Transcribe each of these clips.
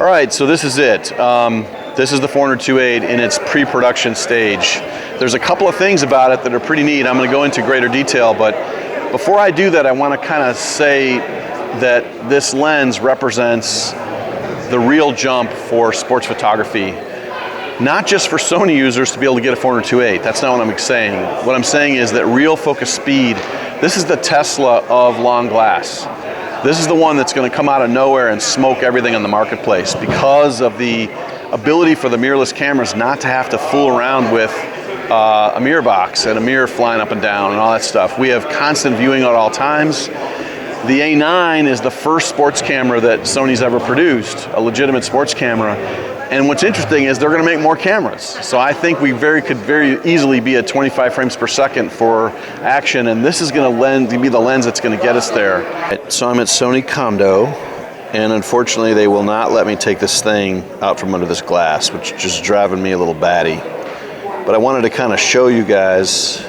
All right, so this is it. This is the 400mm in its pre-production stage. There's a couple of things about it that are pretty neat. I'm going to go into greater detail, but before I do that, I want to kind of say that this lens represents the real jump for sports photography. Not just for Sony users to be able to get a 400mm. That's not what I'm saying. What I'm saying is that real focus speed, this is the Tesla of long glass. This is the one that's going to come out of nowhere and smoke everything in the marketplace because of the ability for the mirrorless cameras not to have to fool around with a mirror box and a mirror flying up and down and all that stuff. We have constant viewing at all times. The A9 is the first sports camera that Sony's ever produced, a legitimate sports camera. And what's interesting is they're going to make more cameras. So I think we could very easily be at 25 frames per second for action, and this is going to be the lens that's going to get us there. So I'm at Sony Kando, and unfortunately they will not let me take this thing out from under this glass, which is just driving me a little batty. But I wanted to kind of show you guys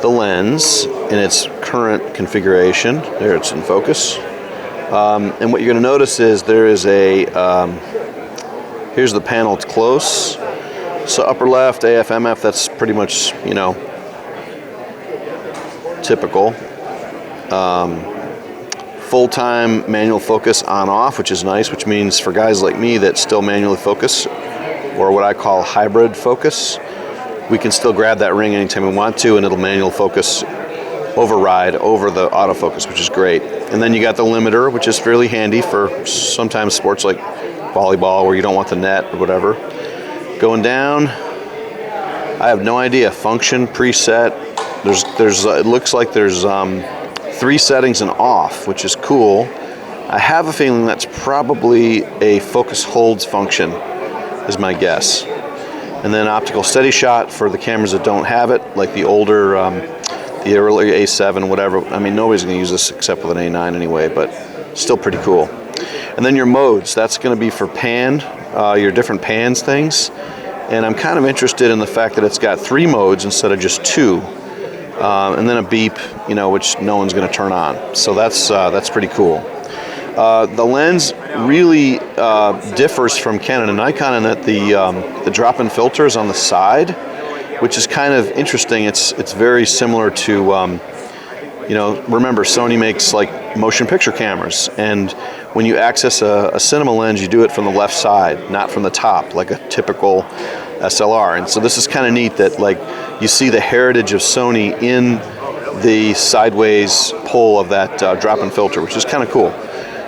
the lens in its current configuration. There, it's in focus. And what you're going to notice is there is a here's the panel, it's close. So upper left, AF, MF, that's pretty much, you know, typical. Full-time manual focus on off, which is nice, which means for guys like me that still manually focus, or what I call hybrid focus, we can still grab that ring anytime we want to and it'll manual focus override over the autofocus, which is great. And then you got the limiter, which is fairly handy for sometimes sports like volleyball where you don't want the net or whatever. Going down, I have no idea. Function, preset. It looks like there's 3 settings and off, which is cool. I have a feeling that's probably a focus holds function, is my guess. And then optical steady shot for the cameras that don't have it, like the older, the early A7, whatever. I mean, nobody's going to use this except with an A9 anyway, but still pretty cool. And then your modes, that's going to be for pan, your different pans things. And I'm kind of interested in the fact that it's got 3 modes instead of just 2. And then a beep, you know, which no one's going to turn on. So that's pretty cool. The lens really differs from Canon and Nikon in that the drop-in filter is on the side, which is kind of interesting. It's very similar to, you know, remember Sony makes like motion picture cameras, and when you access a cinema lens, you do it from the left side, not from the top, like a typical SLR. And so this is kind of neat that like you see the heritage of Sony in the sideways pull of that drop-in filter, which is kind of cool.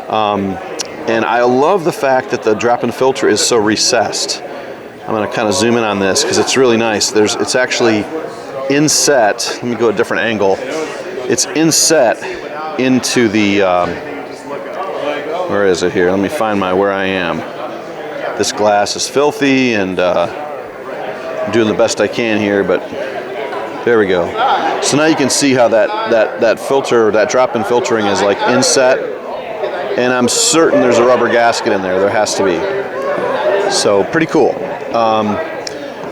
And I love the fact that the drop-in filter is so recessed. I'm going to kind of zoom in on this because it's really nice. It's actually inset. Let me go a different angle. It's inset into the, where is it here? Let me find where I am. This glass is filthy and I'm doing the best I can here, but there we go. So now you can see how that filter, that drop-in filtering is like inset, and I'm certain there's a rubber gasket in there. There has to be. So pretty cool.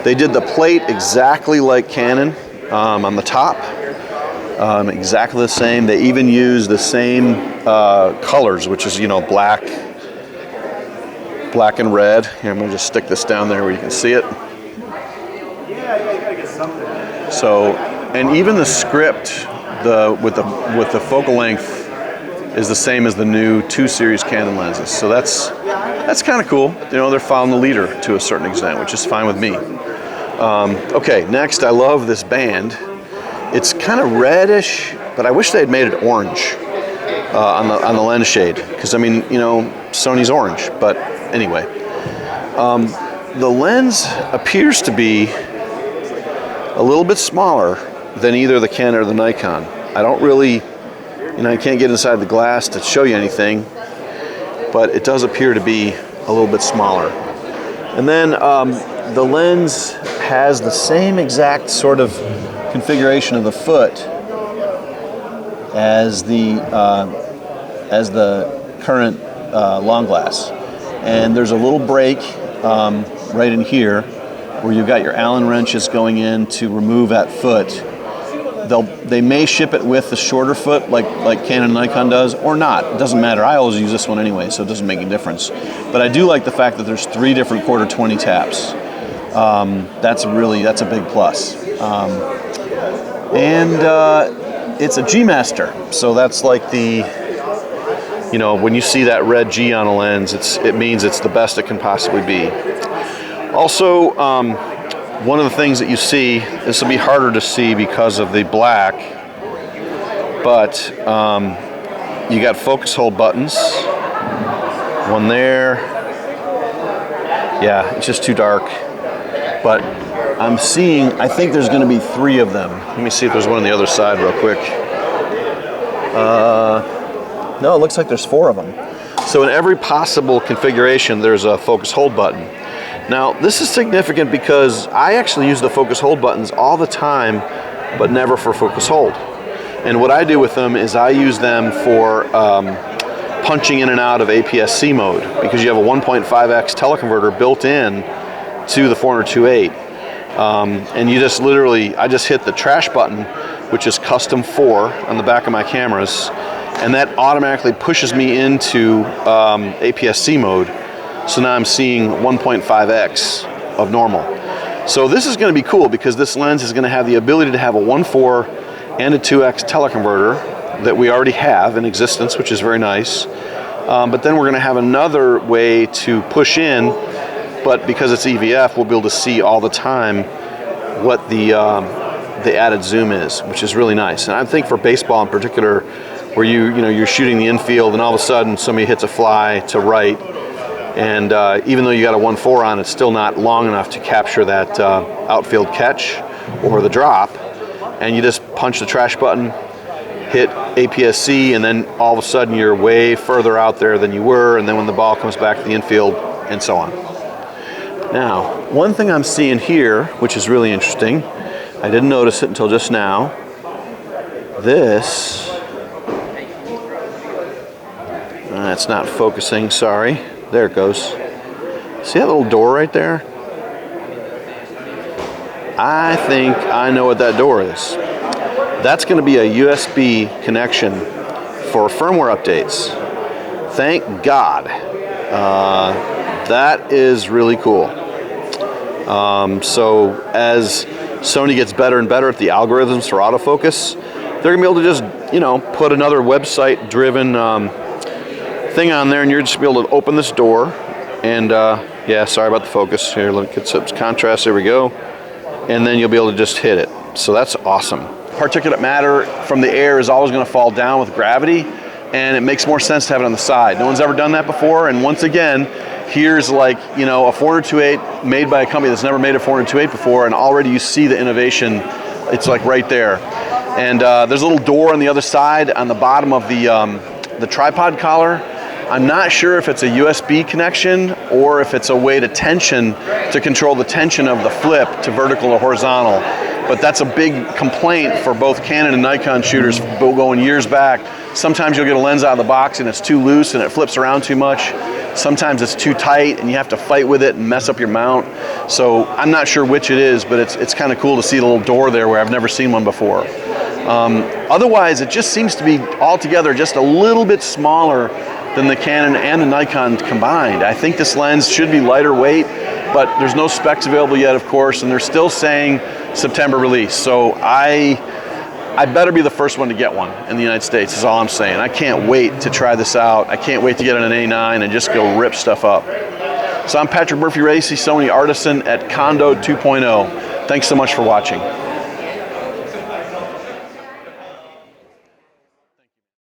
They did the plate exactly like Canon on the top. Exactly the same. They even use the same colors, which is, you know, black and red. Here, I'm going to just stick this down there where you can see it. So, and even the script, with the focal length is the same as the new 2 series Canon lenses. So that's kind of cool. You know, they're following the leader to a certain extent, which is fine with me. Okay, next, I love this band. It's kind of reddish, but I wish they had made it orange on the lens shade, because I mean, you know, Sony's orange. But anyway, the lens appears to be a little bit smaller than either the Canon or the Nikon. I don't really, you know, I can't get inside the glass to show you anything, but it does appear to be a little bit smaller. And then the lens has the same exact sort of configuration of the foot as the current long glass, and there's a little break right in here where you've got your Allen wrenches going in to remove that foot. They may ship it with the shorter foot like Canon and Nikon does, or not. It doesn't matter. I always use this one anyway, so it doesn't make a difference. But I do like the fact that there's 3 different quarter 20 taps. That's a big plus. It's a G Master, so that's like the, you know, when you see that red G on a lens, it means it's the best it can possibly be. Also, one of the things that you see, this will be harder to see because of the black, but you got focus hold buttons. One there. Yeah, it's just too dark. But I'm seeing, I think there's going to be 3 of them. Let me see if there's one on the other side real quick. No, it looks like there's 4 of them. So in every possible configuration, there's a focus hold button. Now, this is significant because I actually use the focus hold buttons all the time, but never for focus hold. And what I do with them is I use them for punching in and out of APS-C mode, because you have a 1.5x teleconverter built in to the 400-2.8. And you just literally, I just hit the trash button, which is custom 4 on the back of my cameras, and that automatically pushes me into APS-C mode. So now I'm seeing 1.5x of normal. So this is going to be cool because this lens is going to have the ability to have a 1.4 and a 2x teleconverter that we already have in existence, which is very nice. But then we're going to have another way to push in, but because it's EVF, we'll be able to see all the time what the added zoom is, which is really nice. And I think for baseball in particular, where you're shooting the infield and all of a sudden somebody hits a fly to right, and even though you got a 1.4 on, it's still not long enough to capture that outfield catch or the drop, and you just punch the trash button, hit APS-C, and then all of a sudden you're way further out there than you were, and then when the ball comes back to the infield, and so on. Now, one thing I'm seeing here, which is really interesting, I didn't notice it until just now, this, it's not focusing, sorry. There it goes. See that little door right there? I think I know what that door is. That's going to be a USB connection for firmware updates. Thank God. That is really cool. So as Sony gets better and better at the algorithms for autofocus, they're going to be able to just, put another website-driven thing on there, and you're just be able to open this door, and yeah, sorry about the focus here. Let me get some contrast. There we go, and then you'll be able to just hit it. So that's awesome. Particulate matter from the air is always going to fall down with gravity, and it makes more sense to have it on the side. No one's ever done that before, and once again, here's like, a 400-2.8 made by a company that's never made a 400-2.8 before, and already you see the innovation. It's like right there. And there's a little door on the other side on the bottom of the tripod collar. I'm not sure if it's a USB connection or if it's a way to control the tension of the flip to vertical or horizontal. But that's a big complaint for both Canon and Nikon shooters going years back. Sometimes you'll get a lens out of the box and it's too loose and it flips around too much. Sometimes it's too tight and you have to fight with it and mess up your mount. So I'm not sure which it is, but it's kind of cool to see the little door there where I've never seen one before. Otherwise, it just seems to be altogether just a little bit smaller than the Canon and the Nikon combined. I think this lens should be lighter weight, but there's no specs available yet, of course, and they're still saying September release. So I better be the first one to get one in the United States, is all I'm saying. I can't wait to try this out. I can't wait to get on an A9 and just go rip stuff up. So I'm Patrick Murphy-Racy, Sony Artisan at Kando 2.0. Thanks so much for watching.